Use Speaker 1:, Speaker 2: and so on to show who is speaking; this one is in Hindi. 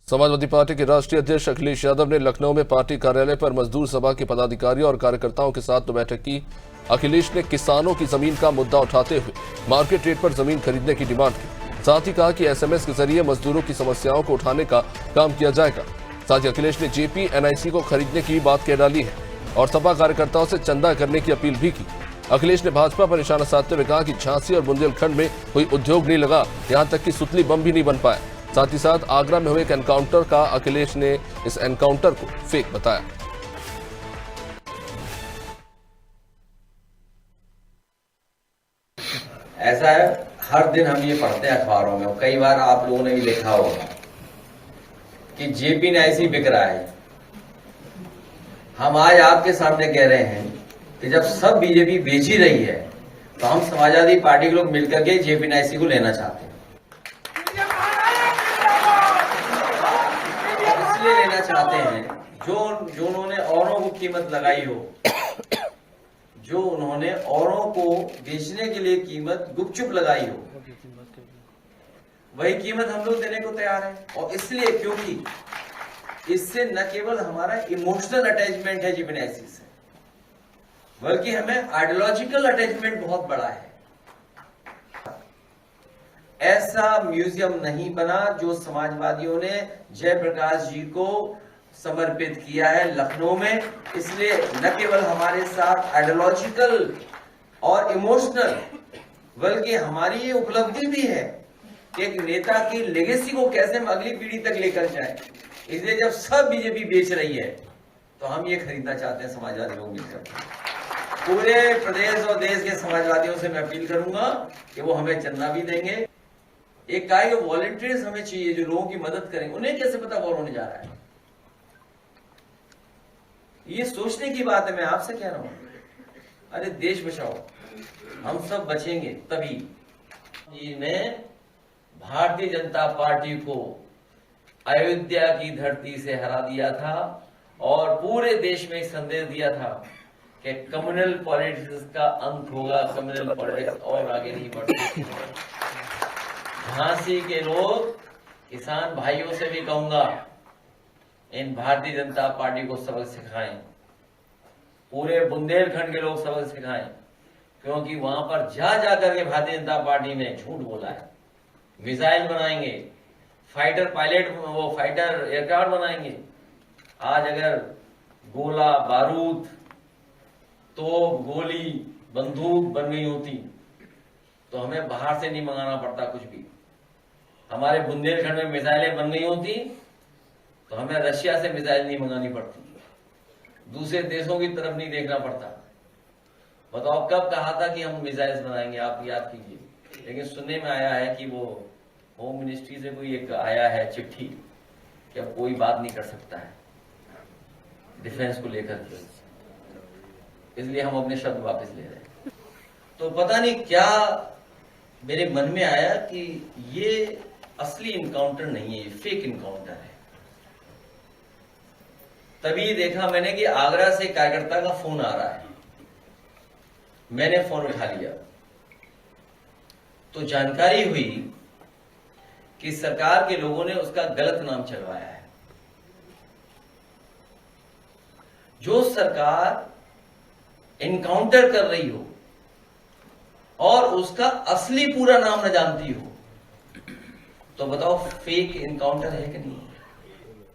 Speaker 1: समाजवादी पार्टी के राष्ट्रीय अध्यक्ष अखिलेश यादव ने लखनऊ में पार्टी कार्यालय पर मजदूर सभा के पदाधिकारियों और कार्यकर्ताओं के साथ बैठक की। अखिलेश ने किसानों की जमीन का मुद्दा उठाते हुए मार्केट रेट पर जमीन खरीदने की डिमांड की। साथ ही कहा कि एसएमएस के जरिए मजदूरों की समस्याओं को उठाने का काम किया जाएगा। साथ ही अखिलेश ने जेपी एनआईसी को खरीदने की बात कह डाली है और सपा कार्यकर्ताओं से चंदा करने की अपील भी की। अखिलेश ने भाजपा पर निशाना साधते हुए कहा कि झांसी और बुंदेलखंड में कोई उद्योग नहीं लगा, यहां तक कि सुतली बम भी नहीं बन पाया। साथ ही साथ आगरा में हुए एक एनकाउंटर का अखिलेश ने इस एनकाउंटर को फेक बताया।
Speaker 2: ऐसा है, हर दिन हम ये पढ़ते हैं अखबारों में, कई बार आप लोगों ने भी लिखा होगा कि जेपी एनआईसी बिक रहा है। हम आज आपके सामने कह रहे हैं कि जब सब बीजेपी बेच ही रही है तो हम समाजवादी पार्टी के लोग मिलकर के जेपी एनआईसी को लेना चाहते हैं। इसलिए लेना चाहते हैं जो उन्होंने औरों को कीमत लगाई हो, जो उन्होंने औरों को बेचने के लिए कीमत गुपचुप लगाई हो, वही कीमत हम लोग देने को तैयार हैं। और इसलिए क्योंकि इससे न केवल हमारा इमोशनल अटैचमेंट है जेपी एनआईसी से, बल्कि हमें आइडियोलॉजिकल अटैचमेंट बहुत बड़ा है। ऐसा म्यूजियम नहीं बना जो समाजवादियों ने जयप्रकाश जी को समर्पित किया है लखनऊ में। इसलिए न केवल हमारे साथ आइडियोलॉजिकल और इमोशनल, बल्कि हमारी ये उपलब्धि भी है कि एक नेता की लेगेसी को कैसे हम अगली पीढ़ी तक लेकर जाएं। इसलिए जब सब बीजेपी बेच रही है तो हम ये खरीदना चाहते हैं समाजवादी लोग मिलकर। पूरे प्रदेश और देश के समाजवादियों से मैं अपील करूंगा कि वो हमें चंदा भी देंगे। एक काय वॉलंटियर्स हमें चाहिए जो लोगों की मदद करेंगे। उन्हें कैसे पता वॉर होने जा रहा है? ये सोचने की बात है। मैं आपसे कह रहा हूं, अरे देश बचाओ, हम सब बचेंगे तभी। ने भारतीय जनता पार्टी को अयोध्या की धरती से हरा दिया था और पूरे देश में संदेश दिया था कि कम्युनल पॉलिटिक्स का अंत होगा, कम्युनल पॉलिटिक्स और आगे नहीं बढ़ेगी। झांसी के लोग, किसान भाइयों से भी कहूंगा, इन भारतीय जनता पार्टी को सबक सिखाएं। पूरे बुंदेलखंड के लोग सबक सिखाएं, क्योंकि वहां पर जा करके भारतीय जनता पार्टी ने झूठ बोला है। मिसाइल बनाएंगे, फाइटर पायलट, वो फाइटर एयरक्राफ्ट बनाएंगे। आज अगर गोला बारूद, तोप, गोली, बंदूक बन गई होती तो हमें बाहर से नहीं मंगाना पड़ता कुछ भी। हमारे बुंदेलखंड में मिसाइलें बन गई होती तो हमें रशिया से मिसाइल नहीं मंगानी पड़ती, दूसरे देशों की तरफ नहीं देखना पड़ता। बताओ कब कहा था कि हम मिसाइल्स बनाएंगे? आप याद कीजिए। लेकिन सुनने में आया है कि वो होम मिनिस्ट्री से कोई एक आया है चिट्ठी कि अब कोई बात नहीं कर सकता है डिफेंस को लेकर के, इसलिए हम अपने शब्द वापस ले रहे हैं। तो पता नहीं क्या मेरे मन में आया कि ये असली इनकाउंटर नहीं है, ये फेक इनकाउंटर है। तभी देखा मैंने कि आगरा से कार्यकर्ता का फोन आ रहा है। मैंने फोन उठा लिया तो जानकारी हुई कि सरकार के लोगों ने उसका गलत नाम चलवाया है। जो सरकार एनकाउंटर कर रही हो और उसका असली पूरा नाम न जानती हो, तो बताओ फेक एनकाउंटर है कि नहीं?